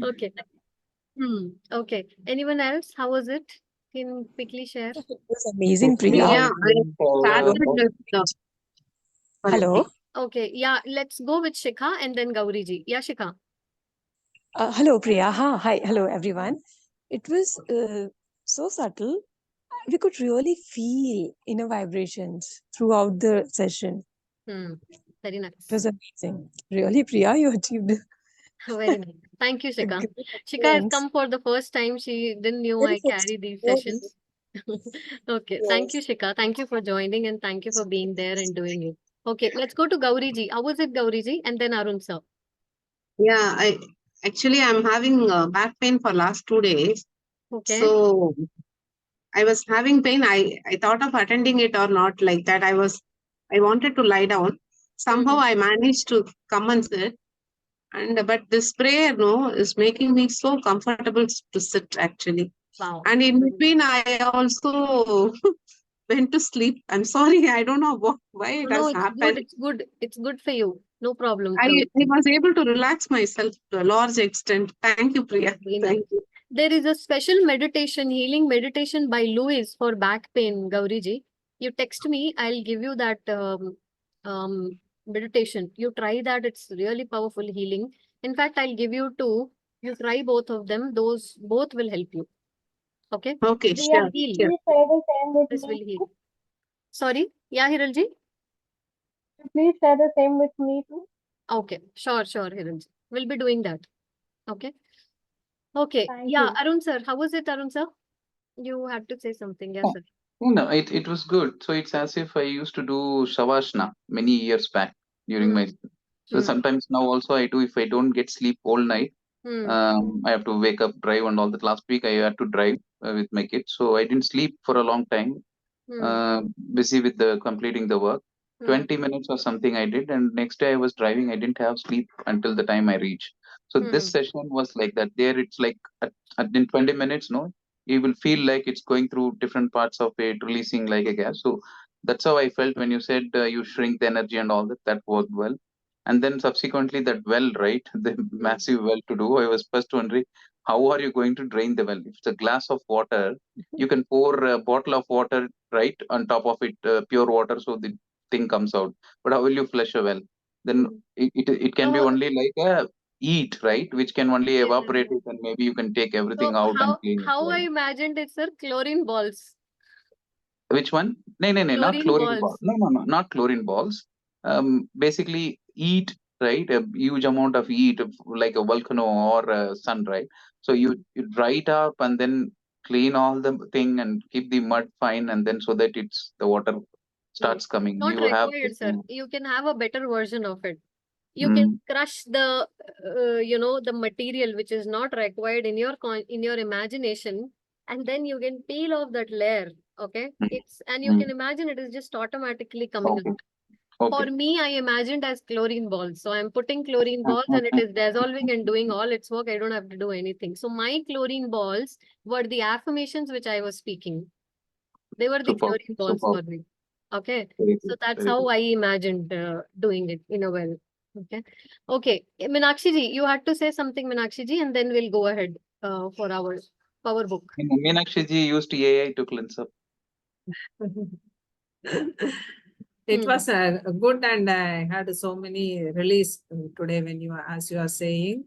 Okay. Okay. Anyone else? How was it? Can quickly share. It was So amazing, Priya. Priya, Yeah, I started with sorry. Okay. Okay. Yeah. Let's go with Shikha and then Gauri ji. Yeah, Shikha. Hello, Priya. Hi. Hello, everyone. It was so subtle. We could really feel inner vibrations throughout the session. Hmm. Very It was nice. amazing. Really, Priya, you achieved Very nice. Thank you, a Shikha. great Shikha has excellence. come for the first time. She didn't knew Very I first. carry these Yes. sessions. Okay. Thank you, Yes. Shikha. Thank you for joining and thank you for being there and doing it. Okay. Let's go to Gauri ji. How was it, Gauri ji? And then Arun sir. Yeah, I'm having back pain for last 2 days. Okay. So I was having pain. I thought of attending it or not like that. I wanted to lie down. Somehow Hmm. I managed to come and sit. And but this prayer, no, is making me so comfortable to sit actually. Wow. And in Very nice. between, I also went to sleep. I'm sorry, I don't know why it No, has it's good. happened. It's good. It's good for you. No problem, I Gauri. was able to relax myself to a large extent. Thank you, Priya. Very nice. Thank you. There is a special meditation, healing meditation by Lewis for back pain, Gauriji. You text me, I'll give you that meditation. You try that, it's really powerful healing. In fact, I'll give you two. You try both of them, those both will help you. Okay? Okay, This will sure, Priya, heal. sure. please share the same with This will me heal. too. Sorry? Yeah, Hiralji? Please share the same with me too. Okay, sure, Hiralji. We'll be doing that. Okay. Okay. Thank Yeah, you. Arun sir. How was it, Arun sir? You had to say something. Yes, oh, sir. no, it was good. So it's as if I used to do Shavasana many years back during my. Hmm. So Hmm. sometimes now also I do, if I don't get sleep all night, Hmm. I have to wake up, drive, and all that. Last week I had to drive with my kids, so I didn't sleep for a long time. Hmm. Uh, Busy with the completing the work. Hmm. 20 minutes or something I did, and next day I was driving. I didn't have sleep until the time I reached. So this Hmm. session was like that. There, it's like in 20 minutes, no, you will feel like it's going through different parts of it, releasing like a gas. So that's how I felt when you said you shrink the energy and all that. That worked well. And then subsequently, that well, right, the Hmm. massive well to do. I was first wondering, how are you going to drain the well? If it's a glass of water, you can pour a bottle of water right on top of it, pure water, so the thing comes out. But how will you flush a well? Then Hmm. it can be So, only like a eat, right, which can only yes, evaporate it, and maybe you can take everything so out and clean it how I well. imagined it, sir, chlorine balls. Which one? No, no, no, not Chlorine chlorine ball. balls. No, no, no, not chlorine balls. Basically, heat, right? A huge amount of heat, like a volcano or a sun, right? So you dry it up and then clean all the thing and keep the mud fine, and then so that it's the water Hmm. starts coming. Not You have required, sir. You can have a better version of it. You can mm, crush the, the material which is not required in your in your imagination, and then you can peel off that layer. Okay, mm, and you mm. can imagine it is just automatically coming Okay, out. For okay. me, I imagined as chlorine balls. So I'm putting chlorine balls and it is dissolving and doing all its work. I don't have to do anything. So my chlorine balls were the affirmations which I was speaking. They were the Super, chlorine balls super. for me. Okay. Very So good, that's very how good. I imagined doing it in a well. Okay. Okay. Meenakshi ji, you had to say something, Meenakshi ji, and then we'll go ahead for our power book. Meenakshi ji used AI to cleanse up. It Hmm. was good, and I had so many release today when as you are saying.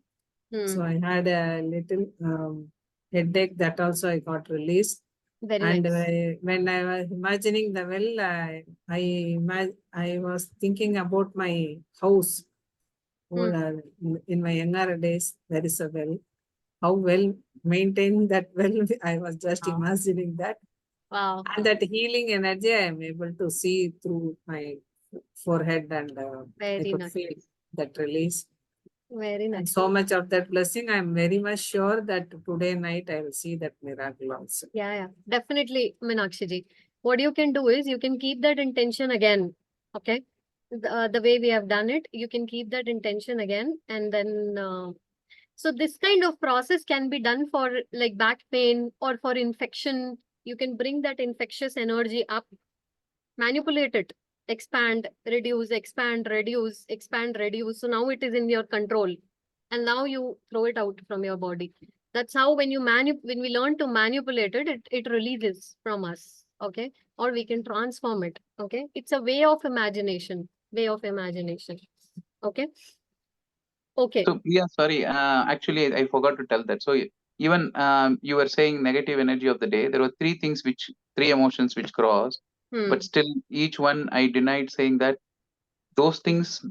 So I had a little headache, that also I got released. Very And nice. when I was imagining the well, I was thinking about my house. In my younger days, there is a well. How well maintained that well, I was just Wow. imagining that. Wow. And that healing energy, I am able to see through my forehead, and I Very could nice. feel that release. Very And nice. so much of that blessing, I'm very much sure that today night I will see that miracle also. Yeah. Definitely, Meenakshi ji. What you can do is you can keep that intention again. Okay. The way we have done it, you can keep that intention again. And then, so this kind of process can be done for like back pain or for infection. You can bring that infectious energy up, manipulate it, expand, reduce, expand, reduce, expand, reduce. So now it is in your control. and now you throw it out from your body. That's how when when we learn to manipulate it, it releases from us. Okay. Or we can transform it. Okay. It's a way of imagination. Way of imagination. Okay. Okay. So Priya, sorry, actually I forgot to tell that. So even you were saying negative energy of the day. There were three emotions which crossed, Hmm. but still each one I denied, saying that those things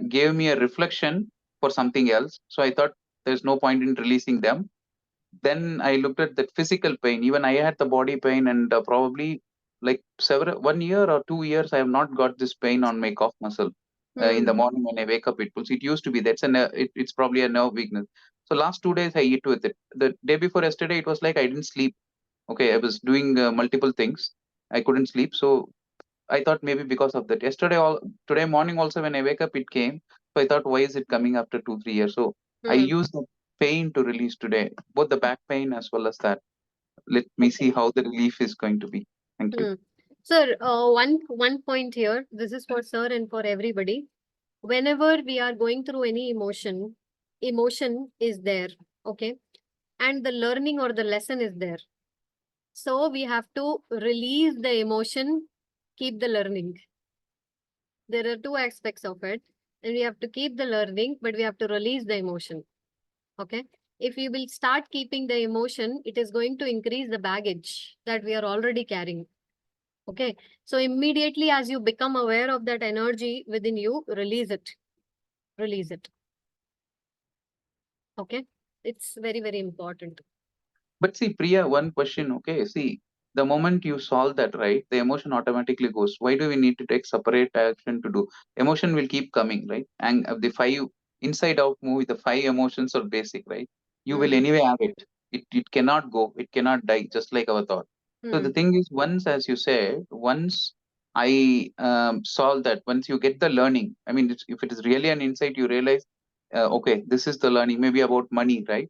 gave me a reflection for something else. So I thought there's no point in releasing them. Then I looked at that physical pain. Even I had the body pain, and probably like 1 year or 2 years, I have not got this pain on my calf muscle. In the Hmm. morning when I wake up, it pulls. It used to be that's it's probably a nerve weakness. So last 2 days I eat with it. The day before yesterday, it was like I didn't sleep. Okay, I was doing multiple things. I couldn't sleep. So I thought maybe because of that. Today morning also when I wake up, it came. So I thought, why is it coming after 2, 3 years? So I Hmm. used the pain to release today, both the back pain as well as that. Let me see Okay. how the relief is going to be. Thank you. Hmm. Sir, one point here. This is for sir and for everybody. Whenever we are going through any emotion, emotion is there. Okay. And the learning or the lesson is there. So we have to release the emotion, keep the learning. There are two aspects of it. And we have to keep the learning, but we have to release the emotion. Okay. If we will start keeping the emotion, it is going to increase the baggage that we are already carrying. Okay. So immediately as you become aware of that energy within you, release it. Release it. Okay. It's very, very important. But see, Priya, one question. Okay, see, the moment you solve that, right, the emotion automatically goes. Why do we need to take separate action to do? Emotion will keep coming, right? And the five inside out movie, the five emotions are basic, right? You will Hmm. anyway have it. It cannot go, it cannot die, just like our thought. So the Hmm. thing is, once, as you said, once I solve that, once you get the learning, I mean, if it is really an insight, you realize, okay, this is the learning, maybe about money, right?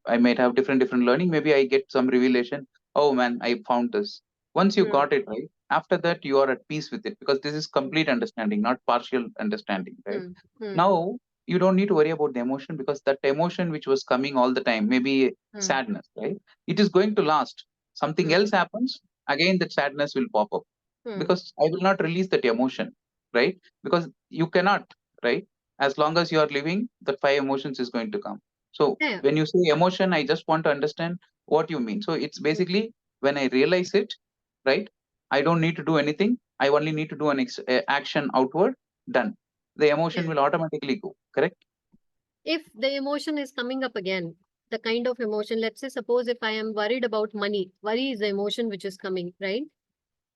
I might have different learning. Maybe I get some revelation. Oh man, I found this. Once you Hmm. got it right, after that you are at peace with it because this is complete understanding, not partial understanding, right? Hmm. Hmm. Now you don't need to worry about the emotion because that emotion which was coming all the time, maybe Hmm. sadness, right? It is going to last. Something Hmm. else happens, again that sadness will pop up Hmm. because I will not release that emotion, right? Because you cannot, right? As long as you are living, the five emotions is going to come. So Yeah. when you say emotion, I just want to understand what you mean. So it's basically when I realize it, right? I don't need to do anything. I only need to do an action outward. Done. The emotion Yeah. will automatically go. Correct? If the emotion is coming up again, the kind of emotion, let's say, suppose if I am worried about money, worry is the emotion which is coming, right?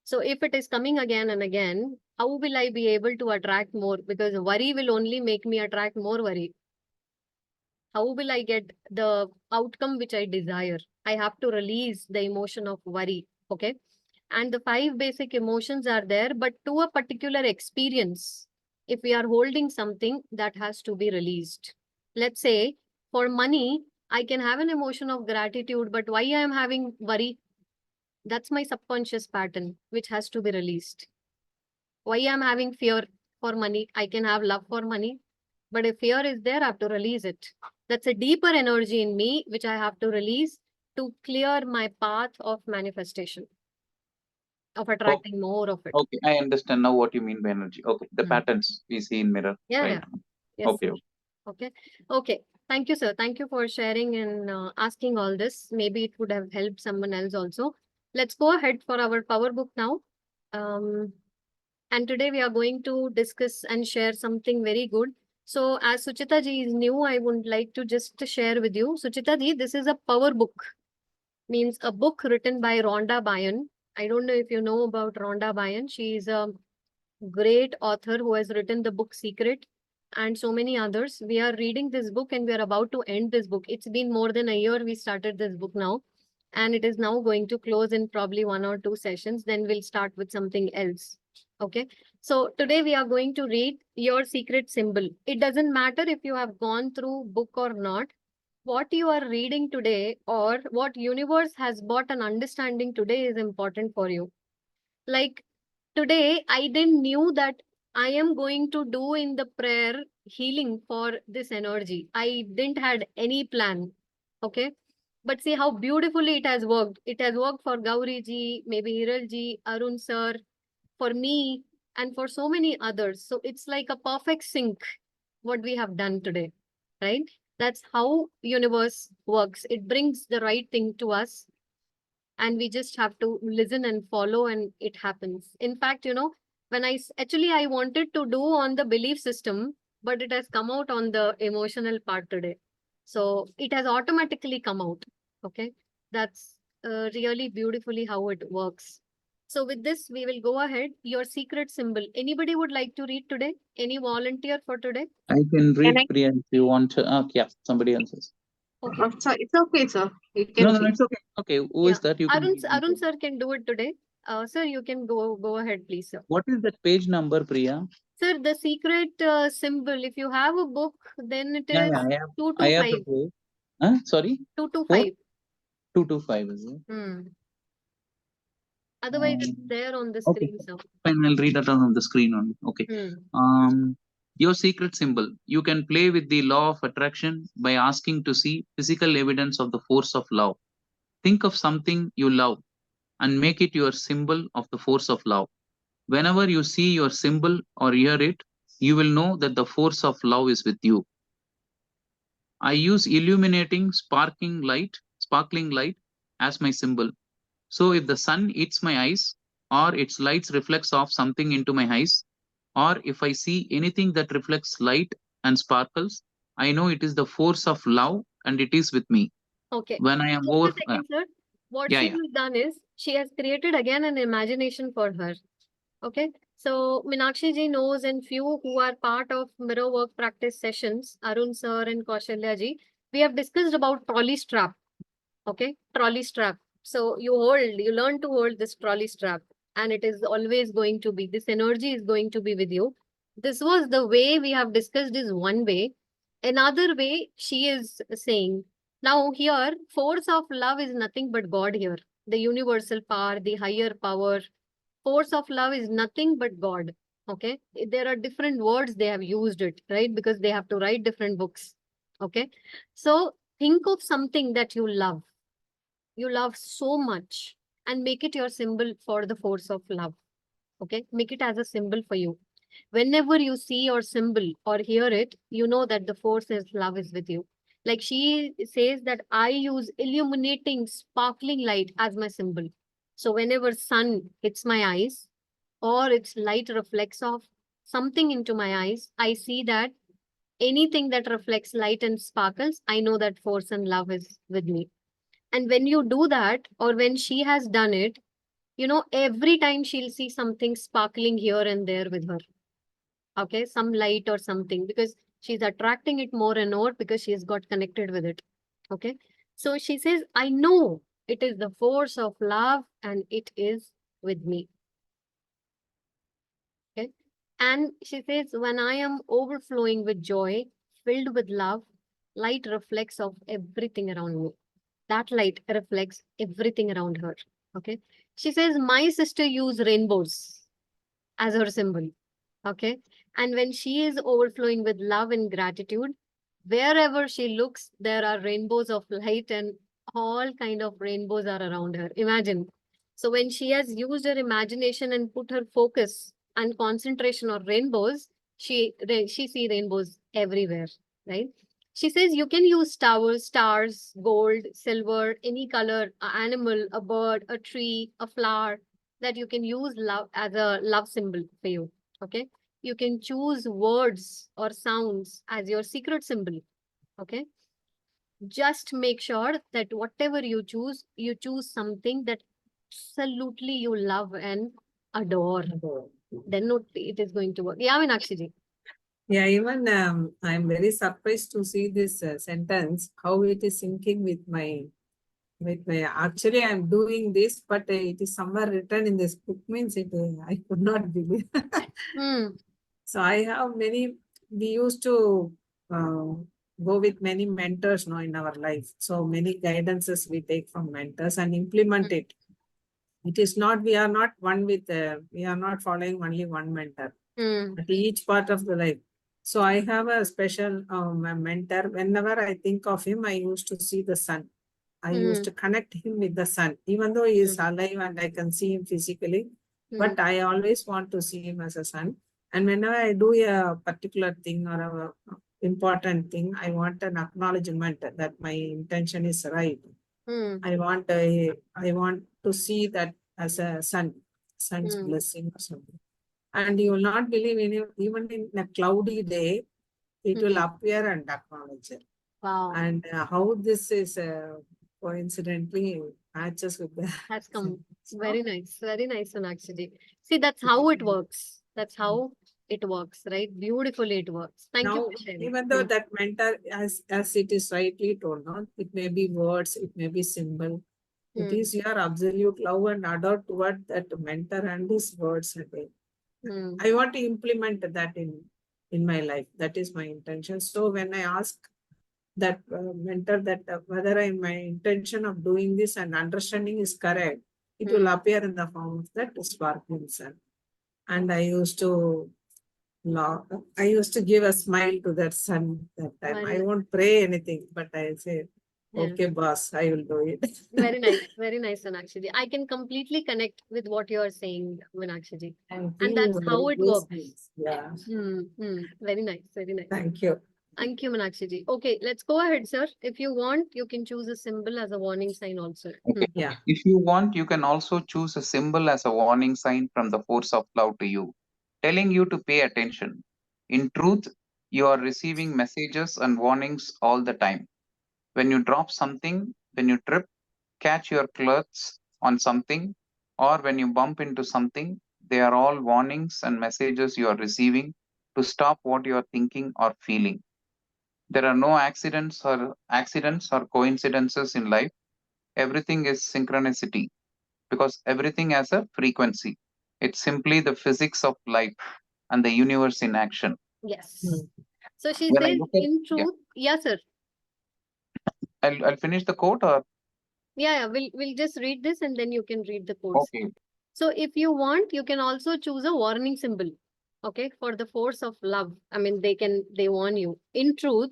So if it is coming again and again, how will I be able to attract more? Because worry will only make me attract more worry. How will I get the outcome which I desire? I have to release the emotion of worry. Okay. And the five basic emotions are there, but to a particular experience, if we are holding something that has to be released. Let's say for money, I can have an emotion of gratitude, but why I am having worry? That's my subconscious pattern, which has to be released. Why I'm having fear for money? I can have love for money, but if fear is there, I have to release it. That's a deeper energy in me, which I have to release to clear my path of manifestation, of Oh, attracting more of it. okay. I understand now what you mean by energy. Okay. The Hmm. patterns we see in mirror, Yeah, right? yeah. Yes. Okay. Sir. Okay. Okay. Thank you, sir. Thank you for sharing and asking all this. Maybe it would have helped someone else also. Let's go ahead for our power book now. And today we are going to discuss and share something very good. So as Suchita ji is new, I would like to just share with you. Suchita ji, this is a power book, means a book written by Rhonda Byrne. I don't know if you know about Rhonda Byrne. She is a great author who has written the book Secret and so many others. We are reading this book and we are about to end this book. It's been more than a year we started this book now, and it is now going to close in probably 1 or 2 sessions. Then we'll start with something else. Okay. So today we are going to read Your Secret Symbol. It doesn't matter if you have gone through book or not. What you are reading today or what universe has brought an understanding today is important for you. Like today, I didn't knew that I am going to do in the prayer healing for this energy. I didn't had any plan. Okay. But see how beautifully it has worked. It has worked for Gauri ji, maybe Hiral ji, Arun sir, for me, and for so many others. So it's like a perfect sync what we have done today, right? That's how universe works. It brings the right thing to us, and we just have to listen and follow, and it happens. In fact, when actually I wanted to do on the belief system, but it has come out on the emotional part today. So it has automatically come out. Okay. That's really beautifully how it works. So with this, we will go ahead. Your secret symbol. Anybody would like to read today? Any volunteer for today? I can read I? Priya if you want to. Yeah, somebody else is. Okay. So it's okay, sir. You No, can no, see. it's okay. Okay, who is Yeah. that? You can read Arun it. sir can do it today. Sir, you can go ahead, please, sir. What is that page number, Priya? Sir, the secret symbol, if you have a book, then it Yeah, is yeah, I have the 225. book. Sorry? 225. 225 is it? Otherwise, it's Um, there on the okay, screen, sir. fine. I'll read it on the screen only. Okay. Your secret symbol. You can play with the law of attraction by asking to see physical evidence of the force of love. Think of something you love and make it your symbol of the force of love. Whenever you see your symbol or hear it, you will know that the force of love is with you. I use illuminating sparkling light as my symbol. So if the sun hits my eyes, or its lights reflects off something into my eyes, or if I see anything that reflects light and sparkles, I know it is the force of love and it is with me. Okay. When I am Just over, a second, sir. What yeah, she yeah. has done is she has created again an imagination for her. Okay. So Meenakshi ji knows, and few who are part of mirror work practice sessions, Arun sir and Kaushalya ji, we have discussed about trolley strap. Okay. Trolley strap. So you learn to hold this trolley strap, and it is always going to be, this energy is going to be with you. This was the way we have discussed is one way. Another way she is saying, now here, force of love is nothing but God here. The universal power, the higher power. Force of love is nothing but God. Okay. There are different words they have used it, right? Because they have to write different books. Okay. So think of something that you love so much, and make it your symbol for the force of love. Okay. Make it as a symbol for you. Whenever you see your symbol or hear it, you know that the force is love is with you. Like she says that I use illuminating sparkling light as my symbol. So whenever sun hits my eyes or its light reflects off something into my eyes, I see that anything that reflects light and sparkles, I know that force and love is with me. And when you do that, or when she has done it, every time she'll see something sparkling here and there with her. Okay, some light or something, because she's attracting it more and more because she's got connected with it. Okay, so she says, I know it is the force of love and it is with me. Okay, and she says, when I am overflowing with joy, filled with love, light reflects of everything around me. That light reflects everything around her. Okay, she says, my sister used rainbows as her symbol. Okay, and when she is overflowing with love and gratitude, wherever she looks, there are rainbows of light, and all kind of rainbows are around her. Imagine. So when she has used her imagination and put her focus and concentration on rainbows, she see rainbows everywhere, right? She says you can use stars, gold, silver, any color, a animal, a bird, a tree, a flower, that you can use love as a love symbol for you. Okay, you can choose words or sounds as your secret symbol. Okay, just make sure that whatever you choose something that absolutely you love and adore. Then it is going to work. Yeah, Meenakshi ji. Yeah, even I'm very surprised to see this sentence, how it is syncing with my actually I'm doing this, but it is somewhere written in this book, means it I could not believe. So I have we used to go with many mentors now in our life. So many guidances we take from mentors and implement it. It is not, we are not one with, we are not following only one mentor, but each part of the life. So I have a special mentor. Whenever I think of him, I used to see the sun. I used to connect him with the sun, even though he is alive and I can see him physically. But I always want to see him as a son. And whenever I do a particular thing or a important thing, I want an acknowledgement that my intention is right. I want to see that as a son's blessing or something. And you will not believe in it, even in a cloudy day, it will appear and acknowledge it. Wow. And how this is coincidentally matches with the Has come. So, Very nice, Sonakshi. See, that's how it works. That's how it works, right? Beautifully it works. Thank you now, for sharing. even though that mentor, as it is rightly told, no, it may be words, it may be symbol. It is your absolute love and adore toward that mentor and his words again. I want to implement that in my life. That is my intention. So when I ask that mentor that whether my intention of doing this and understanding is correct, it will appear in the form of that sparkling sun. And I used to give a smile to that sun that time. I won't pray anything, but I say, okay, boss, I will do it. Very nice, Sonakshi. I can completely connect with what you are saying, Meenakshi. And that's how it works. Yeah. Very nice, very nice. Thank you. Thank you, Meenakshi. Okay, let's go ahead, sir. If you want, you can choose a symbol as a warning sign also. Okay. Yeah. If you want, you can also choose a symbol as a warning sign from the force of love to you, telling you to pay attention. In truth, you are receiving messages and warnings all the time. When you drop something, when you trip, catch your clothes on something, or when you bump into something, they are all warnings and messages you are receiving to stop what you are thinking or feeling. There are no accidents or coincidences in life. Everything is synchronicity because everything has a frequency. It's simply the physics of life and the universe in action. Yes. So she When I says, look at- in truth, yeah, sir. I'll finish the quote or Yeah, we'll just read this and then you can read the quotes. okay. So if you want, you can also choose a warning symbol. Okay, for the force of love. I mean, they warn you. In truth,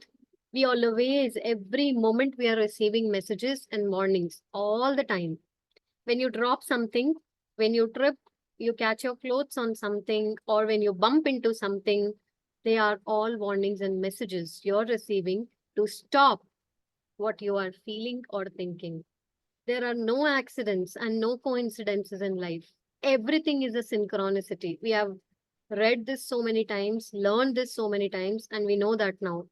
we always, every moment we are receiving messages and warnings all the time. When you drop something, when you trip, you catch your clothes on something, or when you bump into something, they are all warnings and messages you're receiving to stop what you are feeling or thinking. There are no accidents and no coincidences in life. Everything is a synchronicity. We have read this so many times, learned this so many times, and we know that now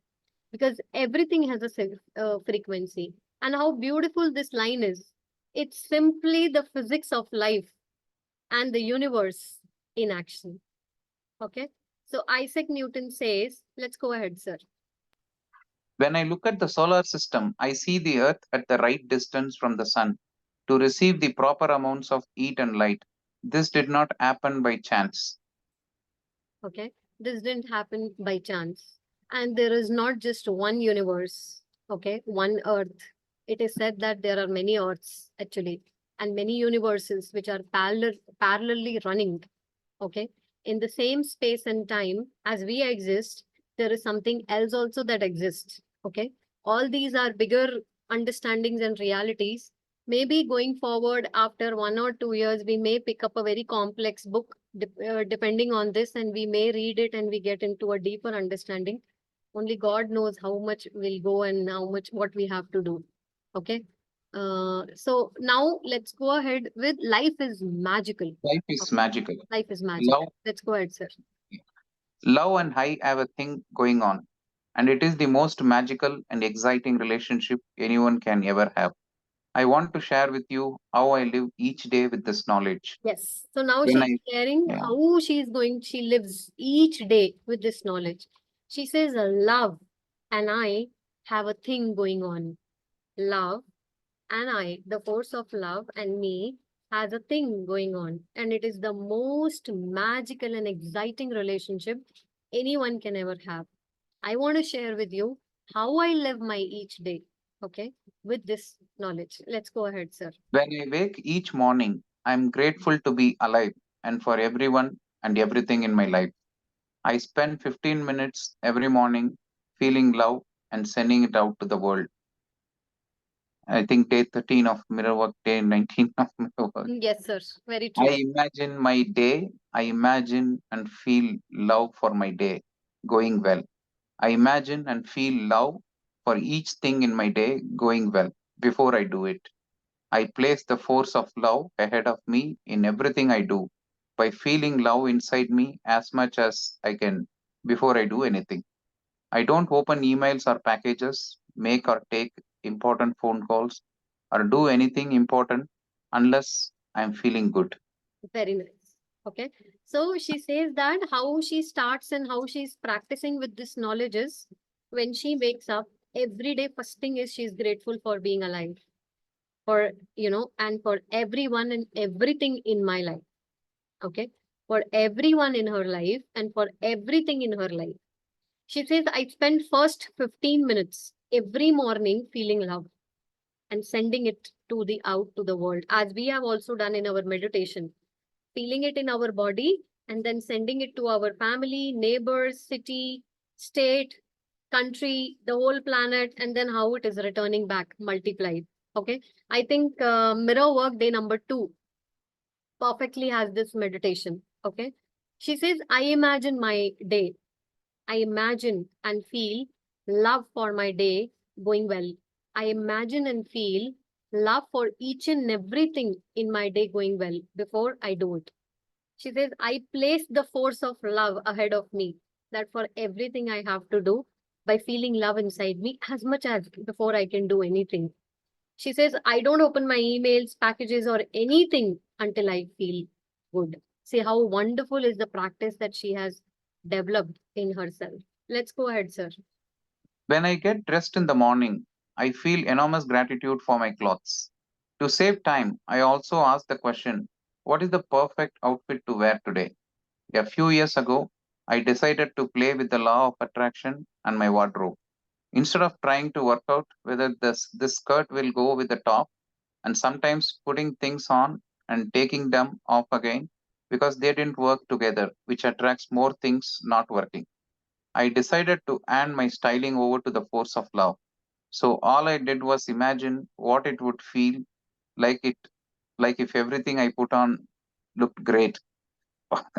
because everything has a frequency. And how beautiful this line is. It's simply the physics of life and the universe in action. Okay. So Isaac Newton says, let's go ahead, sir. When I look at the solar system, I see the Earth at the right distance from the Sun to receive the proper amounts of heat and light. This did not happen by chance. Okay. This didn't happen by chance. And there is not just one universe, okay, one Earth. It is said that there are many Earths actually, and many universes which are parallelly running, okay, in the same space and time as we exist. There is something else also that exists, okay. All these are bigger understandings and realities. Maybe going forward after 1 or 2 years, we may pick up a very complex book depending on this, and we may read it and we get into a deeper understanding. Only God knows how much will go and how much what we have to do. Okay. So now let's go ahead with life is magical. Life is magical. Life is magical. Love, Let's go ahead, sir. love and I have a thing going on, and it is the most magical and exciting relationship anyone can ever have. I want to share with you how I live each day with this knowledge. Yes. So now When she's sharing yeah. how she lives each day with this knowledge. She says, love and I have a thing going on. Love and I, the force of love and me, has a thing going on. And it is the most magical and exciting relationship anyone can ever have. I want to share with you how I live my each day. Okay. With this knowledge. Let's go ahead, sir. When I wake each morning, I'm grateful to be alive and for everyone and everything in my life. I spend 15 minutes every morning feeling love and sending it out to the world. I think day 13 of Mirror Work, day 19 of Mirror Work. Yes, sir. Very I true. imagine my day. I imagine and feel love for my day going well. I imagine and feel love for each thing in my day going well before I do it. I place the force of love ahead of me in everything I do by feeling love inside me as much as I can before I do anything. I don't open emails or packages, make or take important phone calls, or do anything important unless I'm feeling good. Very nice. Okay. So she says that how she starts and how she's practicing with this knowledge is when she wakes up every day, first thing is she's grateful for being alive, for, and for everyone and everything in my life. Okay. For everyone in her life and for everything in her life. She says, I spend first 15 minutes every morning feeling love and sending it to the out to the world, as we have also done in our meditation, feeling it in our body and then sending it to our family, neighbors, city, state, country, the whole planet, and then how it is returning back multiplied. Okay. I think mirror work day number 2 perfectly has this meditation. Okay. She says, I imagine my day. I imagine and feel love for my day going well. I imagine and feel love for each and everything in my day going well before I do it. She says, I place the force of love ahead of me, that for everything I have to do by feeling love inside me as much as before I can do anything. She says, I don't open my emails, packages, or anything until I feel good. See how wonderful is the practice that she has developed in herself. Let's go ahead, sir. When I get dressed in the morning, I feel enormous gratitude for my clothes. To save time, I also ask the question, what is the perfect outfit to wear today? A few years ago, I decided to play with the law of attraction and my wardrobe. Instead of trying to work out whether this skirt will go with the top, and sometimes putting things on and taking them off again because they didn't work together, which attracts more things not working. I decided to hand my styling over to the force of love. So all I did was imagine what it would feel like it like if everything I put on looked great.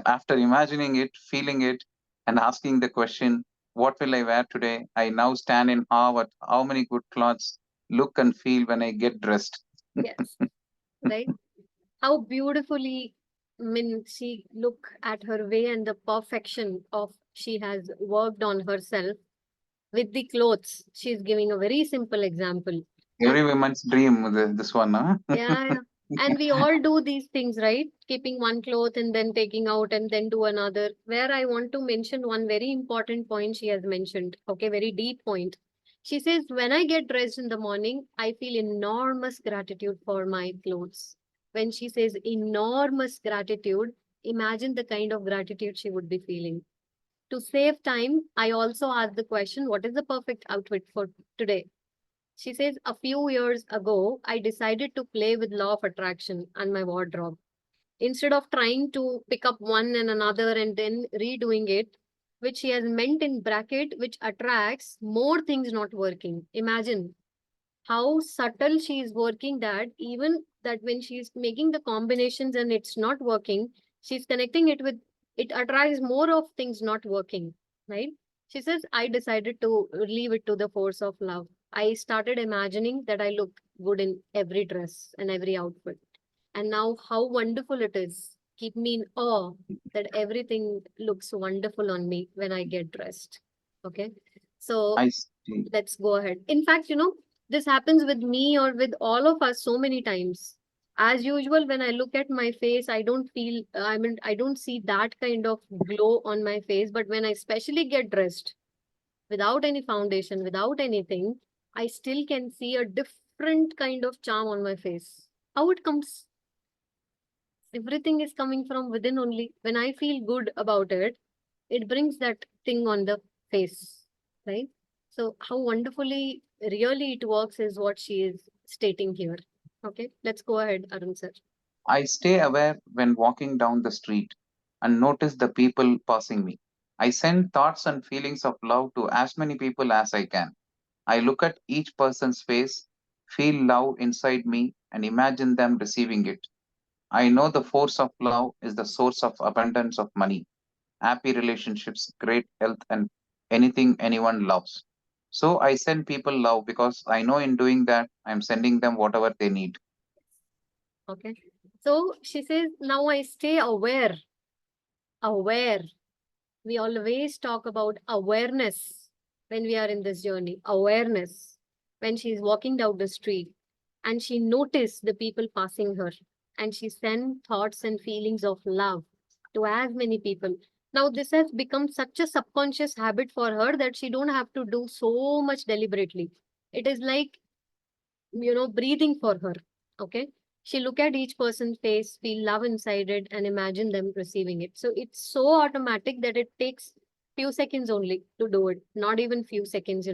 After imagining it, feeling it, and asking the question, what will I wear today? I now stand in awe at how many good clothes look and feel when I get dressed. Yes, right? How beautifully, she look at her way and the perfection of she has worked on herself with the clothes. She's giving a very simple example. Every woman's dream, this one, huh? Yeah, yeah. And we all do these things, right? Keeping one cloth and then taking out and then do another. Where I want to mention one very important point she has mentioned. Okay, very deep point. She says, when I get dressed in the morning, I feel enormous gratitude for my clothes. When she says enormous gratitude, imagine the kind of gratitude she would be feeling. To save time, I also ask the question, what is the perfect outfit for today? She says, a few years ago, I decided to play with law of attraction and my wardrobe. Instead of trying to pick up one and another and then redoing it, which she has meant in bracket, which attracts more things not working. Imagine how subtle she is working, that even that when she's making the combinations and it's not working, she's connecting it with, it attracts more of things not working, right? She says, I decided to leave it to the force of love. I started imagining that I look good in every dress and every outfit, and now how wonderful it is, keep me in awe that everything looks wonderful on me when I get dressed. Okay, so I see. let's go ahead. In fact, this happens with me or with all of us so many times. As usual, when I look at my face, I don't feel, I don't see that kind of glow on my face. But when I especially get dressed without any foundation, without anything, I still can see a different kind of charm on my face. How it comes? Everything is coming from within only. When I feel good about it, it brings that thing on the face, right? So how wonderfully really it works is what she is stating here. Okay, let's go ahead, Arun sir. I stay aware when walking down the street and notice the people passing me. I send thoughts and feelings of love to as many people as I can. I look at each person's face, feel love inside me, and imagine them receiving it. I know the force of love is the source of abundance of money, happy relationships, great health, and anything anyone loves. So I send people love because I know in doing that, I'm sending them whatever they need. Okay. So she says, now I stay aware. Aware. We always talk about awareness when we are in this journey. Awareness. When she's walking down the street and she noticed the people passing her and she sent thoughts and feelings of love to as many people. Now this has become such a subconscious habit for her that she don't have to do so much deliberately. It is like, breathing for her. Okay. She look at each person's face, feel love inside it, and imagine them receiving it. So it's so automatic that it takes few seconds only to do it. Not even few seconds,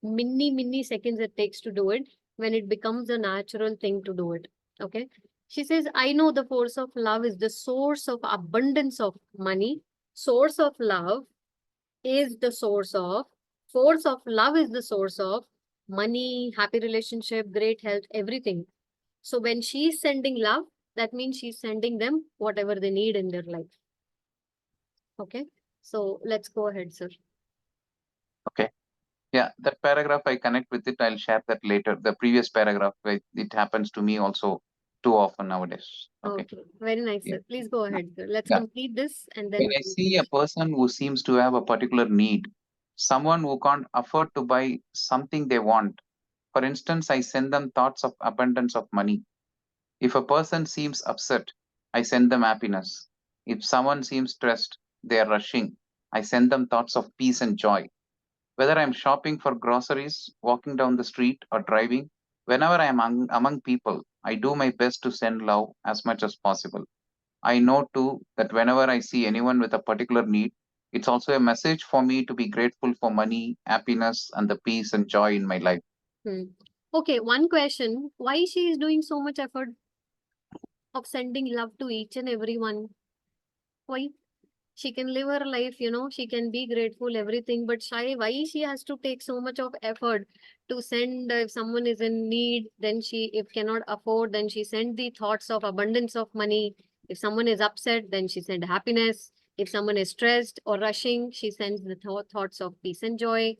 mini seconds it takes to do it when it becomes a natural thing to do it. Okay. She says, I know the force of love is the source of abundance of money. Source of love is the source of, force of love is the source of money, happy relationship, great health, everything. So when she's sending love, that means she's sending them whatever they need in their life. Okay. So let's go ahead, sir. Yeah, that paragraph I connect with it. I'll share that later. The previous paragraph, it happens to me also too often nowadays. Okay. Okay. Very nice, Yeah. sir. Please go ahead, sir. Let's Yeah. complete this and then. When I see a person who seems to have a particular need, someone who can't afford to buy something they want, for instance, I send them thoughts of abundance of money. If a person seems upset, I send them happiness. If someone seems stressed, they are rushing. I send them thoughts of peace and joy. Whether I'm shopping for groceries, walking down the street, or driving, whenever I am among people, I do my best to send love as much as possible. I know too that whenever I see anyone with a particular need, it's also a message for me to be grateful for money, happiness, and the peace and joy in my life. Okay, one question. Why she is doing so much effort of sending love to each and everyone? Why? She can live her life, she can be grateful, everything, but why she has to take so much of effort to send, if someone is in need, then she, if cannot afford, then she send the thoughts of abundance of money. If someone is upset, then she send happiness. If someone is stressed or rushing, she sends the thoughts of peace and joy.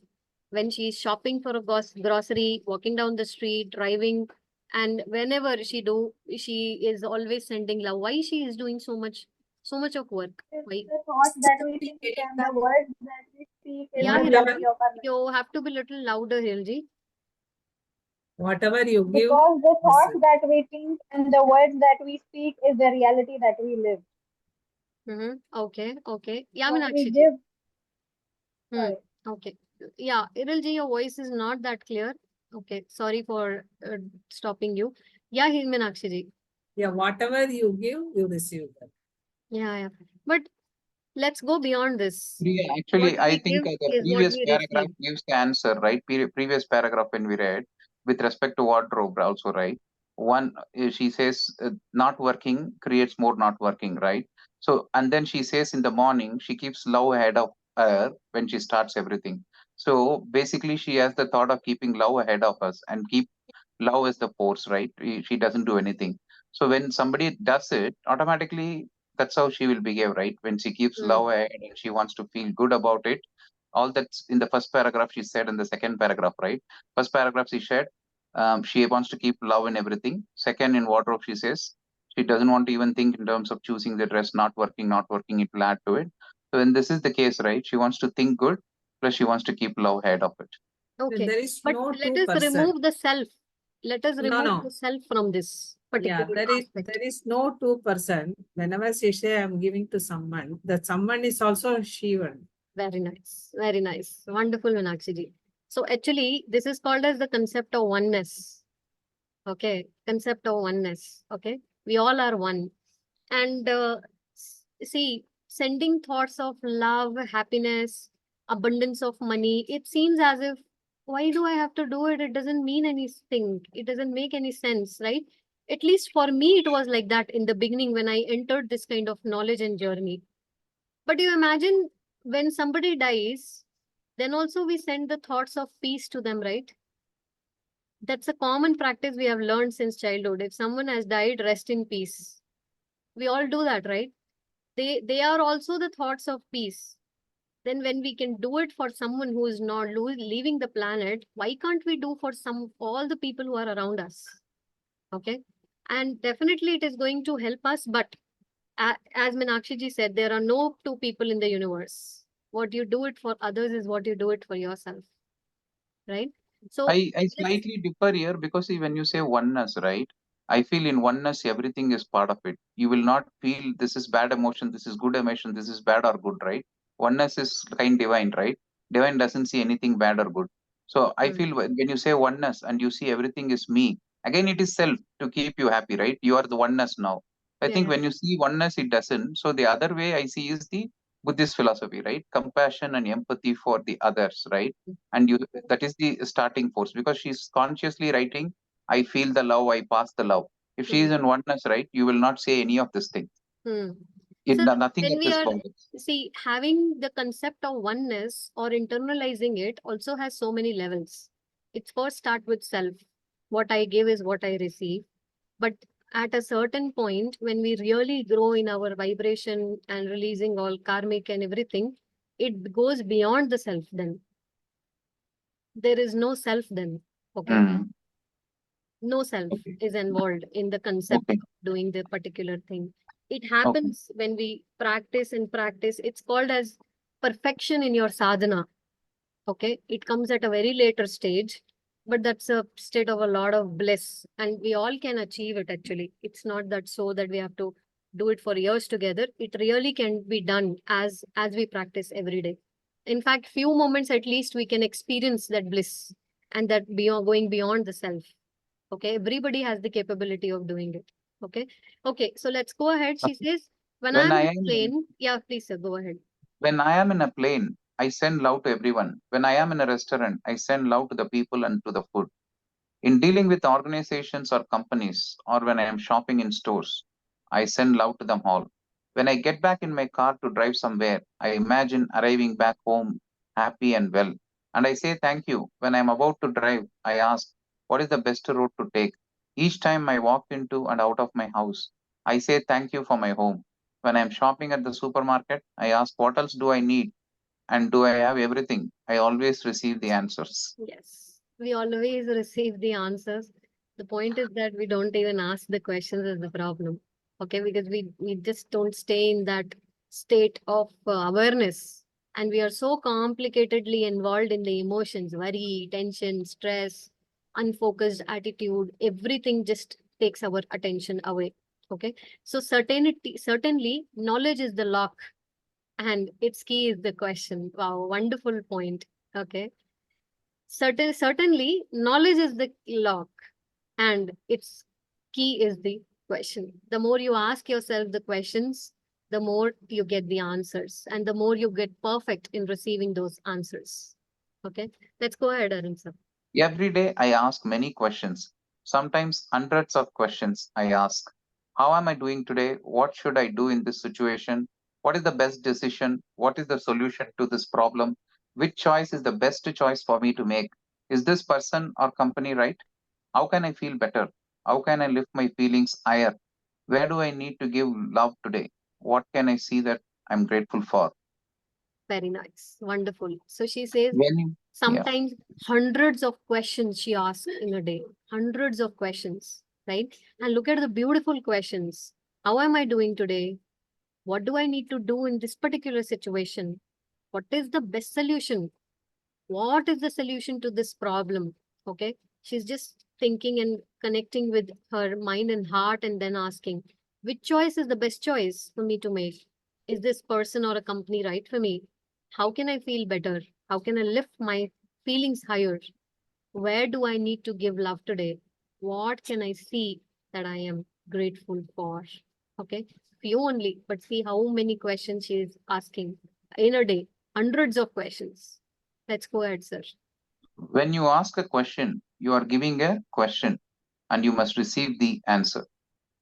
When she is shopping for a grocery, walking down the street, driving, and whenever she is always sending love. Why she is doing so much of work? It's Why? the thoughts that we think and the words that we speak is Yeah, the Hiral, reality of our life. you have to be little louder, Hilji. Whatever you give, Because the thoughts that we think and the words that we speak is the reality that we live. Okay, okay. Yeah, What we Meenakshi ji. give. Hmm. Sorry. Okay. Yeah, Hiral ji, your voice is not that clear. Okay, sorry for stopping you. Yeah, Meenakshi ji. yeah, whatever you give, you receive that. Yeah. But let's go beyond this. Yeah, actually, What I we think give the is what previous we paragraph receive. gives the answer, right? Previous paragraph when we read with respect to wardrobe also, right? One, she says not working creates more not working, right? So, and then she says in the morning, she keeps love ahead of her when she starts everything. So basically, she has the thought of keeping love ahead of us and keep love as the force, right? She doesn't do anything. So when somebody does it, automatically that's how she will behave, right? When she keeps Hmm. love ahead and she wants to feel good about it. All that's in the first paragraph she said in the second paragraph, right? First paragraph she said she wants to keep love in everything. Second, in wardrobe, she says she doesn't want to even think in terms of choosing the dress, not working, it will add to it. So when this is the case, right? She wants to think good, plus she wants to keep love ahead of it. Okay. There is But no let us 2%. remove the self. Let us No, remove no. the self from this Yeah, particular aspect. there is no 2%. Whenever she say I'm giving to someone, that someone is also Shivan. Very nice. Very nice. Wonderful, Meenakshi ji. So actually, this is called as the concept of oneness. Okay. Concept of oneness. Okay. We all are one. And see, sending thoughts of love, happiness, abundance of money, it seems as if, why do I have to do it? It doesn't mean anything. It doesn't make any sense, right? At least for me, it was like that in the beginning when I entered this kind of knowledge and journey. But you imagine when somebody dies, then also we send the thoughts of peace to them, right? That's a common practice we have learned since childhood. If someone has died, rest in peace. We all do that, right? They are also the thoughts of peace. Then when we can do it for someone who is not leaving the planet, why can't we do for all the people who are around us? Okay. And definitely it is going to help us, but as Meenakshi ji said, there are no two people in the universe. What you do it for others is what you do it for yourself, right? So I this- slightly differ here because see, when you say oneness, right? I feel in oneness everything is part of it. You will not feel this is bad emotion, this is good emotion, this is bad or good, right? Oneness is kind divine, right? Divine doesn't see anything bad or good. So I Hmm. feel when you say oneness and you see everything is me, again it is self to keep you happy, right? You are the oneness now. I think Yeah. when you see oneness, it doesn't. So the other way I see is the Buddhist philosophy, right? Compassion and empathy for the others, right? And you that is the starting force because she's consciously writing, I feel the love, I pass the love. If she is in oneness, right, you will not say any of this thing. Hmm. So Nothing when of we this are, bothers. see, having the concept of oneness or internalizing it also has so many levels. It's first start with self. What I give is what I receive. But at a certain point, when we really grow in our vibration and releasing all karmic and everything, it goes beyond the self then. There is no self then. Okay. Mm, No self okay. is involved in the concept Okay. of doing the particular thing. It Okay. happens when we practice and practice. It's called as perfection in your sadhana. Okay. It comes at a very later stage, but that's a state of a lot of bliss. And we all can achieve it actually. It's not that so that we have to do it for years together. It really can be done as we practice every day. In fact, few moments at least we can experience that bliss and that beyond going beyond the self. Okay, everybody has the capability of doing it. Okay. Okay, so let's go ahead. She Okay. says, when When I'm I in am plane, yeah, please sir, go ahead. when I am in a plane, I send love to everyone. When I am in a restaurant, I send love to the people and to the food. In dealing with organizations or companies, or when I am shopping in stores, I send love to them all. When I get back in my car to drive somewhere, I imagine arriving back home happy and well. And I say thank you. When I am about to drive, I ask, what is the best route to take? Each time I walk into and out of my house, I say thank you for my home. When I am shopping at the supermarket, I ask, what else do I need? And do I have everything? I always receive the answers. Yes, we always receive the answers. The point is that we don't even ask the questions is the problem. Okay, because we just don't stay in that state of awareness. And we are so complicatedly involved in the emotions, worry, tension, stress, unfocused attitude, everything just takes our attention away. Okay. So certainly knowledge is the lock and its key is the question. Wow, wonderful point. Okay. Certainly, knowledge is the lock and its key is the question. The more you ask yourself the questions, the more you get the answers and the more you get perfect in receiving those answers. Okay, let's go ahead, Arun sir. Every day I ask many questions, sometimes hundreds of questions I ask. How am I doing today? What should I do in this situation? What is the best decision? What is the solution to this problem? Which choice is the best choice for me to make? Is this person or company right? How can I feel better? How can I lift my feelings higher? Where do I need to give love today? What can I see that I'm grateful for? Very nice. Wonderful. So she says When you, yeah. sometimes hundreds of questions she asks in a day, hundreds of questions, right? And look at the beautiful questions. How am I doing today? What do I need to do in this particular situation? What is the best solution? What is the solution to this problem? Okay. She's just thinking and connecting with her mind and heart and then asking, which choice is the best choice for me to make? Is this person or a company right for me? How can I feel better? How can I lift my feelings higher? Where do I need to give love today? What can I see that I am grateful for? Okay. Few only, but see how many questions she is asking in a day. Hundreds of questions. Let's go ahead, sir. When you ask a question, you are giving a question and you must receive the answer.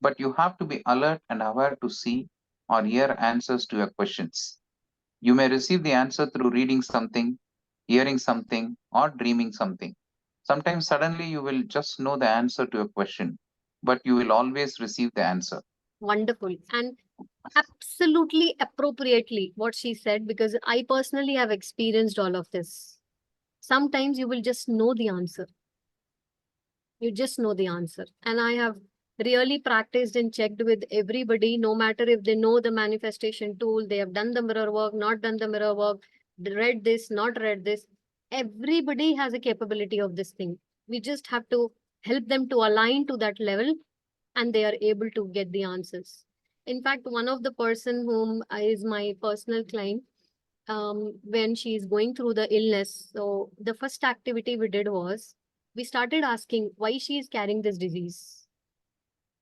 But you have to be alert and aware to see or hear answers to your questions. You may receive the answer through reading something, hearing something, or dreaming something. Sometimes suddenly you will just know the answer to a question, but you will always receive the answer. Wonderful. And absolutely appropriately what she said, because I personally have experienced all of this. Sometimes you will just know the answer. You just know the answer. And I have really practiced and checked with everybody, no matter if they know the manifestation tool, they have done the mirror work, not done the mirror work, read this, not read this. Everybody has a capability of this thing. We just have to help them to align to that level, and they are able to get the answers. In fact, one of the person whom is my personal client, when she is going through the illness, so the first activity we did was we started asking why she is carrying this disease.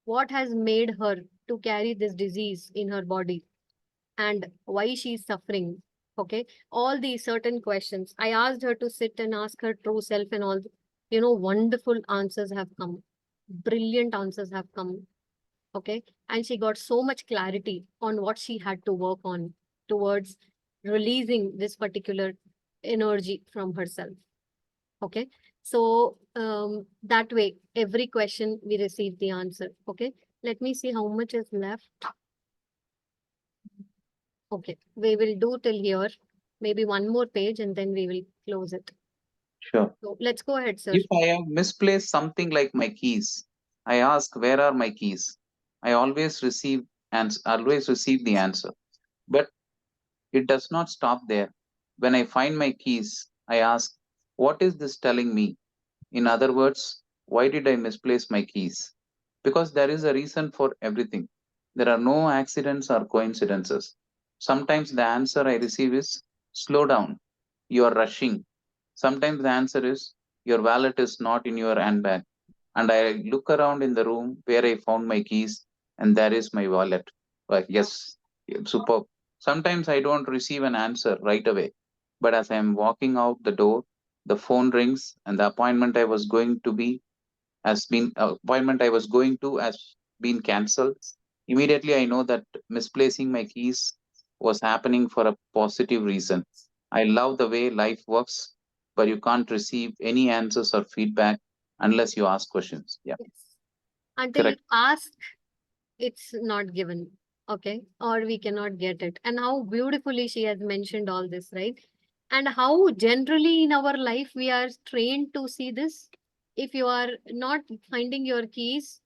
What has made her to carry this disease in her body, and why she is suffering? Okay, all these certain questions. I asked her to sit and ask her true self, and all, wonderful answers have come. Brilliant answers have come. Okay, and she got so much clarity on what she had to work on towards releasing this particular energy from herself. Okay, so that way every question we receive the answer. Okay, let me see how much is left. Okay, we will do till here, maybe one more page, and then we will close it. Sure. So let's go ahead, sir. If I have misplaced something like my keys, I ask, where are my keys? I always receive the answer. But it does not stop there. When I find my keys, I ask, what is this telling me? In other words, why did I misplace my keys? Because there is a reason for everything. There are no accidents or coincidences. Sometimes the answer I receive is, slow down, you are rushing. Sometimes the answer is, your wallet is not in your handbag. And I look around in the room where I found my keys, and there is my wallet. Yes, superb. Sometimes I don't receive an answer right away, but as I am walking out the door, the phone rings, and the appointment I was going to has been cancelled. Immediately, I know that misplacing my keys was happening for a positive reason. I love the way life works, but you can't receive any answers or feedback unless you ask questions. Yeah, Yes. Until correct. you ask, it's not given. Okay, or we cannot get it. And how beautifully she has mentioned all this, right? And how generally in our life we are trained to see this. If you are not finding your keys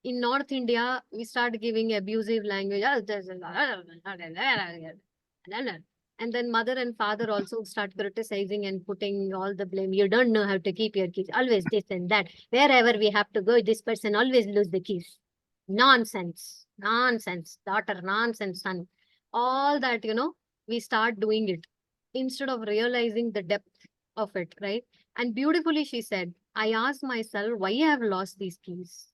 in North India, we start giving abusive language. And then mother and father also start criticizing and putting all the blame. You don't know how to keep your keys. Always this and that. Wherever we have to go, this person always lose the keys. Nonsense. Nonsense. Daughter, nonsense, son. All that, we start doing it instead of realizing the depth of it, right? And beautifully she said, I asked myself why I have lost these keys,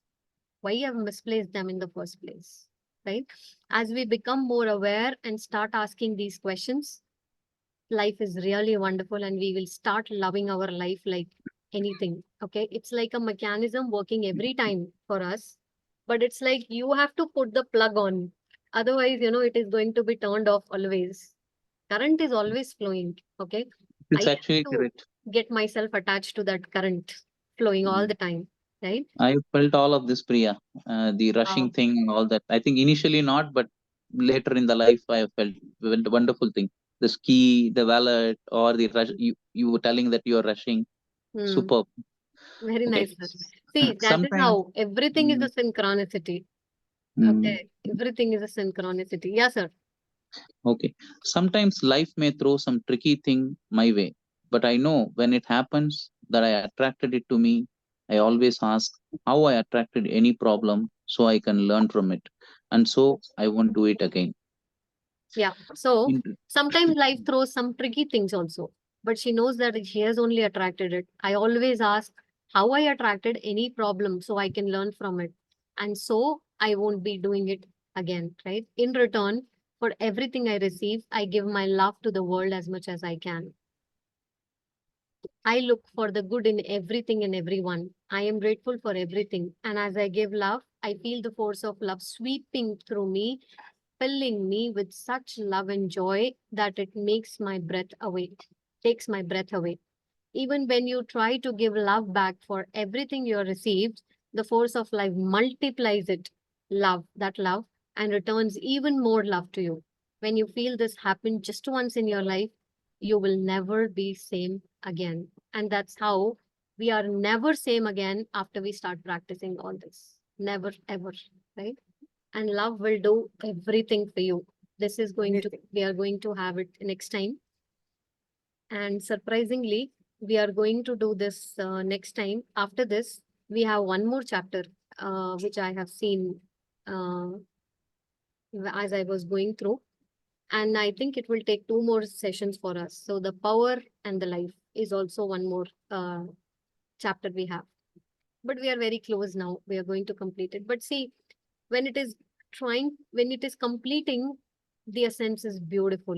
why I have misplaced them in the first place, right? As we become more aware and start asking these questions, life is really wonderful, and we will start loving our life like anything. Okay, it's like a mechanism working every time for us, but it's like you have to put the plug on. Otherwise, it is going to be turned off always. Current is always flowing. Okay, I It's have actually to correct. get myself attached to that current flowing all the time, right? I felt all of this, Priya. The rushing thing and all that. I think initially not, but later in the life, I have felt the wonderful thing. The ski, the wallet, or the rush. You were telling that you are rushing. Hmm. Superb. Very Okay. nice, sir. See, that is Sometimes. how everything is a synchronicity. Okay, everything is a synchronicity. Yes, sir. Okay. Sometimes life may throw some tricky thing my way, but I know when it happens that I attracted it to me. I always ask how I attracted any problem so I can learn from it. And so I won't do it again. Yeah. So In- sometimes life throws some tricky things also, but she knows that she has only attracted it. I always ask how I attracted any problem so I can learn from it. And so I won't be doing it again, right? In return, for everything I receive, I give my love to the world as much as I can. I look for the good in everything and everyone. I am grateful for everything. And as I give love, I feel the force of love sweeping through me filling me with such love and joy that it makes my breath away, takes my breath away. Even when you try to give love back for everything you received, the force of life multiplies that love, and returns even more love to you. When you feel this happen just once in your life, you will never be same again. And that's how we are never same again after we start practicing all this. Never ever, right? And love will do everything for you. This is going to, we are going to have it next time. And surprisingly, we are going to do this next time. After this, we have one more chapter, which I have seen uh, as I was going through. And I think it will take 2 more sessions for us. So the power and the life is also one more chapter we have. But we are very close now. We are going to complete it. But see, when it is when it is completing, the essence is beautiful.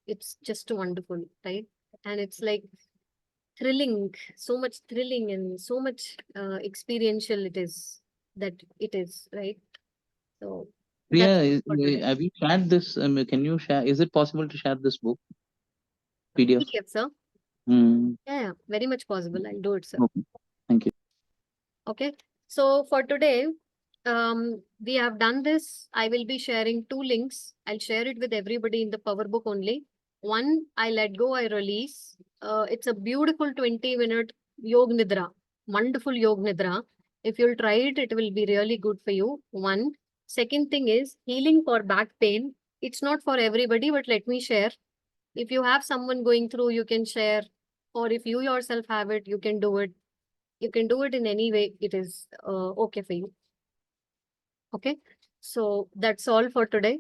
It's just wonderful, right? And it's like thrilling, so much thrilling and so much experiential it is, right? So Priya, that's for today. have you shared this? Can you share? Is it possible to share this book PDF? PDF, sir. Hmm. Yeah, very much possible. I'll do it, sir. Okay. Thank you. Okay. So for today, we have done this. I will be sharing 2 links. I'll share it with everybody in the Power Book only. One, I let go, I release. It's a beautiful 20-minute Yog Nidra, wonderful Yog Nidra. If you'll try it, it will be really good for you. One. Second thing is healing for back pain. It's not for everybody, but let me share. If you have someone going through, you can share. Or if you yourself have it, you can do it. You can do it in any way it is okay for you. Okay, so that's all for today.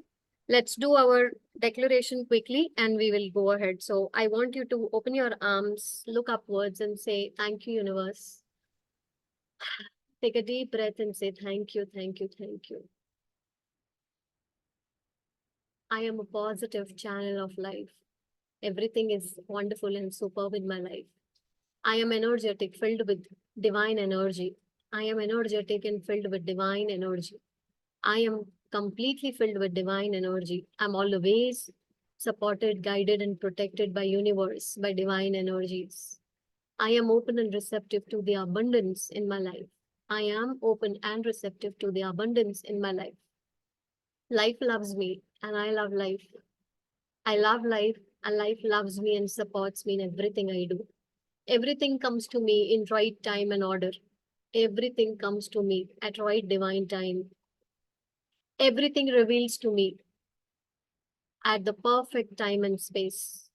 Let's do our declaration quickly and we will go ahead. So I want you to open your arms, look upwards and say, thank you, universe. Take a deep breath and say, thank you, thank you, thank you. I am a positive channel of life. Everything is wonderful and superb in my life. I am energetic, filled with divine energy. I am energetic and filled with divine energy. I am completely filled with divine energy. I'm always supported, guided, and protected by universe, by divine energies. I am open and receptive to the abundance in my life. I am open and receptive to the abundance in my life. Life loves me and I love life. I love life and life loves me and supports me in everything I do. Everything comes to me in right time and order. Everything comes to me at right divine time. Everything reveals to me at the perfect time and space.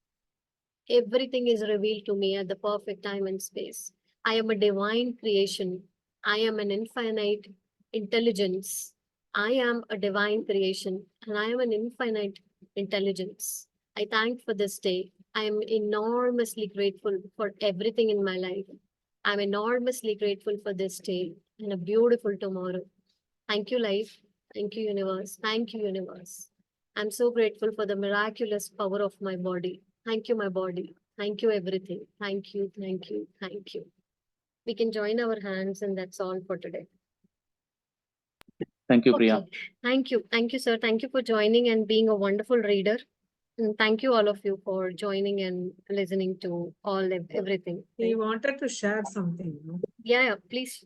Everything is revealed to me at the perfect time and space. I am a divine creation. I am an infinite intelligence. I am a divine creation and I am an infinite intelligence. I thank for this day. I am enormously grateful for everything in my life. I'm enormously grateful for this day and a beautiful tomorrow. Thank you, life. Thank you, universe. Thank you, universe. I'm so grateful for the miraculous power of my body. Thank you, my body. Thank you, everything. Thank you, thank you, thank you. We can join our hands, and that's all for today. Thank you, Priya. Okay. Thank you. Thank you, sir. Thank you for joining and being a wonderful reader. And thank you, all of you, for joining and listening to everything. He wanted to share something. No? Yeah, please.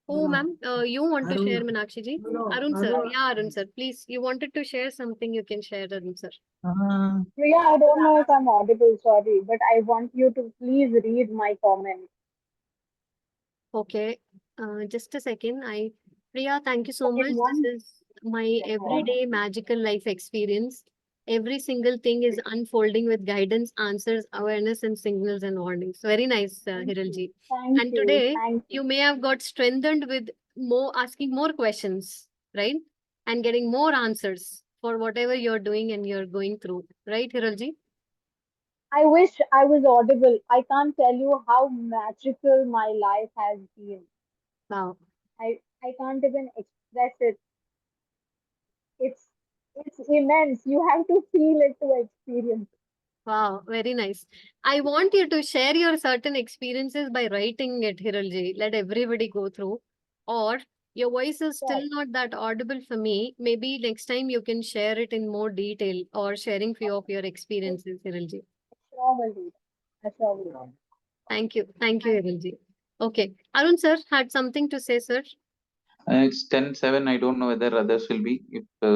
Oh, No. ma'am, you want to share, Arun. Meenakshi ji? No, Arun sir. Arun. Yeah, Arun sir. Please, you wanted to share something, you can share, Arun sir. Priya, I don't know if I'm audible, sorry, but I want you to please read my comment. Okay, just a second. Priya, thank you so In much. This one, is my everyday magical life experience. Every single thing is unfolding with guidance, answers, awareness, and signals and warnings. Very nice, Hiral ji. thank And you, today, thank you. you may have got strengthened with asking more questions, right? And getting more answers for whatever you're doing and you're going through, right, Hiral ji? I wish I was audible. I can't tell you how magical my life has been. Wow. I can't even express it. It's it's immense. You have to feel it to experience. Wow, very nice. I want you to share your certain experiences by writing it, Hiralji. Let everybody go through. Or Your voice is still Right. not that audible for me. Maybe next time you can share it in more detail or sharing few of your experiences, Hirilji. Sure will do that. I sure will do that. Thank you. Thank you, Hirilji. Okay. Arun sir had something to say, sir. It's 10:07. I don't know whether others will be, if We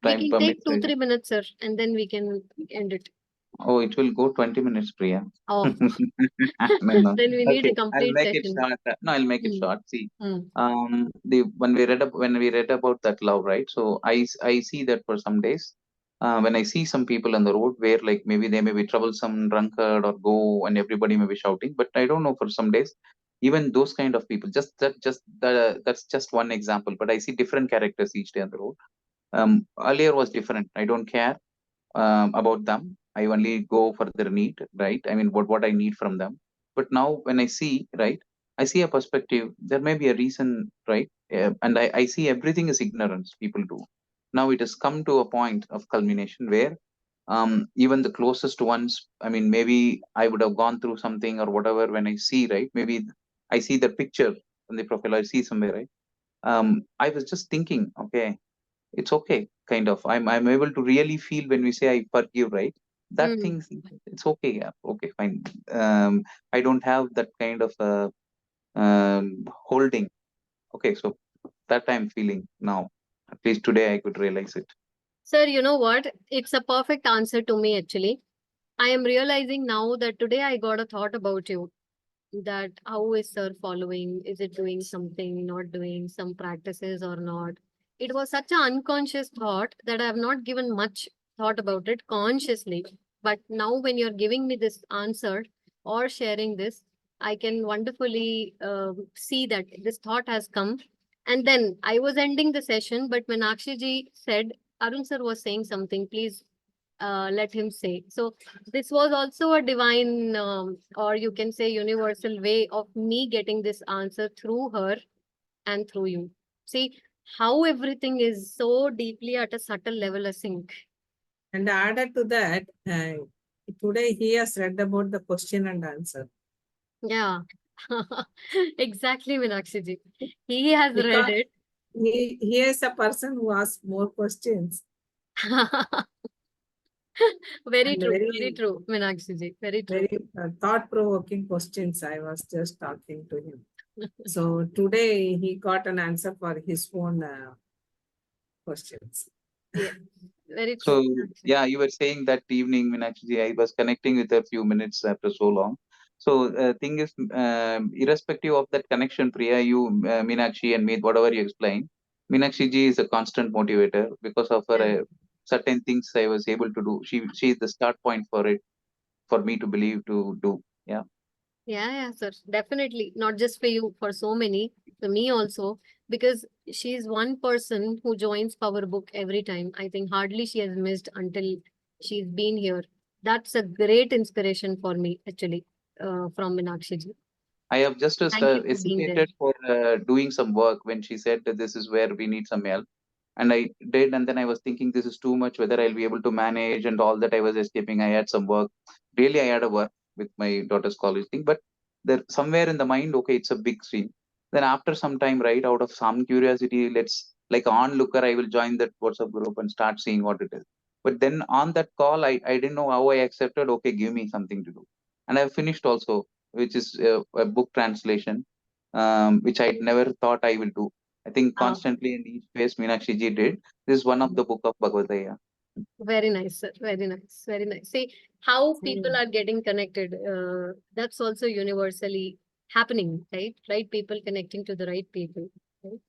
time can permits. take 2-3 minutes, sir, and then we can end it. Oh, it will go 20 minutes, Priya. Oh, No, no. then we need Okay, a I'll complete make it session. short. No, I'll make it Hmm. short. See, Hmm. the when we read about that love, right? So I see that for some days, when I see some people on the road where like maybe they may be troublesome, drunkard, or go, and everybody may be shouting, but I don't know, for some days, even those kind of people, that's just one example. But I see different characters each day on the road. Earlier was different. I don't care about them. I only go for their need, right? I mean, what I need from them. But now when I see, right, I see a perspective. There may be a reason, right? And I see everything is ignorance. People do. Now it has come to a point of culmination where even the closest ones. I mean, maybe I would have gone through something or whatever. When I see, right, maybe I see the picture on the profile. I see somewhere, right. I was just thinking, okay, it's okay, kind of. I'm able to really feel when we say I forgive, right? That Hmm. thing, it's okay, yeah, okay, fine. I don't have that kind of holding. Okay, so that I'm feeling now. At least today I could realize it. Sir, you know what? It's a perfect answer to me, actually. I am realizing now that today I got a thought about you. That how is sir following? Is it doing something, not doing some practices or not? It was such an unconscious thought that I have not given much thought about it consciously. But now, when you're giving me this answer or sharing this, I can wonderfully see that this thought has come. And then I was ending the session, but when Akshiji said, Arun sir was saying something, please let him say. So this was also a divine, or you can say universal way of me getting this answer through her and through you. See how everything is so deeply at a subtle level a sync. And added to that, today he has read about the question and answer. Yeah, exactly, Meenakshi ji. He has read Because it. he is a person who asks more questions Very and true, very very, true, Meenakshi ji. Very true. very thought-provoking questions. I was just talking to him. So today he got an answer for his own questions. Yeah, very So true, Meenakshi. yeah, you were saying that evening when actually I was connecting with a few minutes after so long. So thing is, irrespective of that connection, Priya, you, Meenakshi, and me, whatever you explain, Meenakshi ji is a constant motivator because of her Yeah. certain things I was able to do. She is the start point for it, for me to believe to do. Yeah. Yeah, sir. Definitely. Not just for you, for so many, for me also, because she's one person who joins Power Book every time. I think hardly she has missed until she's been here. That's a great inspiration for me, actually, from Meenakshi ji. I have just Thank you for being there. hesitated for doing some work when she said that this is where we need some help. And I did, and then I was thinking this is too much, whether I'll be able to manage and all that. I was escaping. I had some work. Really, I had a work with my daughter's college thing, but there somewhere in the mind, okay, it's a big stream. Then after some time, right, out of some curiosity, let's like onlooker, I will join that WhatsApp group and start seeing what it is. But then on that call, I didn't know how I accepted. Okay, give me something to do, and I finished also, which is a book translation, which I never thought I will do. I think Ah, constantly in each phase Meenakshi ji did. This is one of the book of Bhagavad Gita. very nice, sir. Very nice. Very nice. See how people Hmm. are getting connected. That's also universally happening, right? Right people connecting to the right people. Right?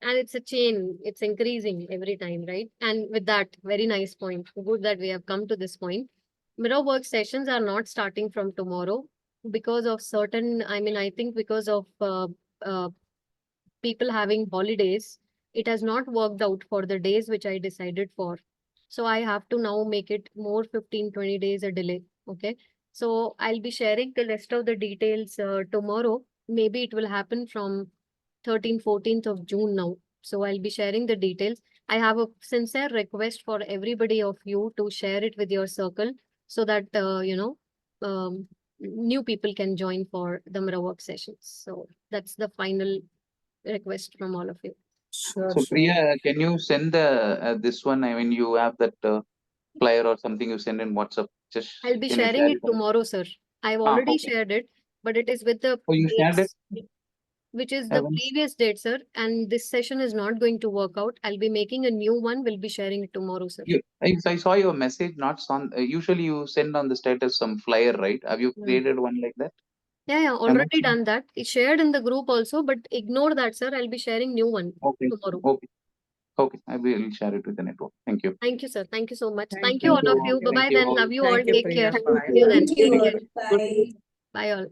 And it's a chain, it's increasing every time, right? And with that, very nice point. Good that we have come to this point. Mirror work sessions are not starting from tomorrow because of certain, I mean, I think because of uh, people having holidays, it has not worked out for the days which I decided for. So I have to now make it more 15-20 days a delay. Okay. So I'll be sharing the rest of the details tomorrow. Maybe it will happen from 13th, 14th of June now. So I'll be sharing the details. I have a sincere request for everybody of you to share it with your circle so that, new people can join for the mirror work sessions. So that's the final request from all of you. Sure, So sure. Priya, can you send the this one? I mean, you have that flyer or something you send in WhatsApp. Just I'll be can you sharing share it on- tomorrow, sir. I've already okay. shared it, but it is with the Oh, you shared it? dates, which is the Evans? previous date, sir. And this session is not going to work out. I'll be making a new one. We'll be sharing it tomorrow, sir. I saw your message, not on. Usually you send on the status some flyer, right? Have you Mm. created one like that? Yeah, already done that. It's shared in the group also, but ignore that, sir. I'll be sharing new one Okay. tomorrow. Okay. Okay. I will share it with the network. Thank you. Thank you, sir. Thank you so much. Thank Thank you, you. all of you. Thank Bye-bye you then. all. Love you all. Thank you, Take Priya. care. Bye. See you then. Thank you. Take care. Bye. Bye all.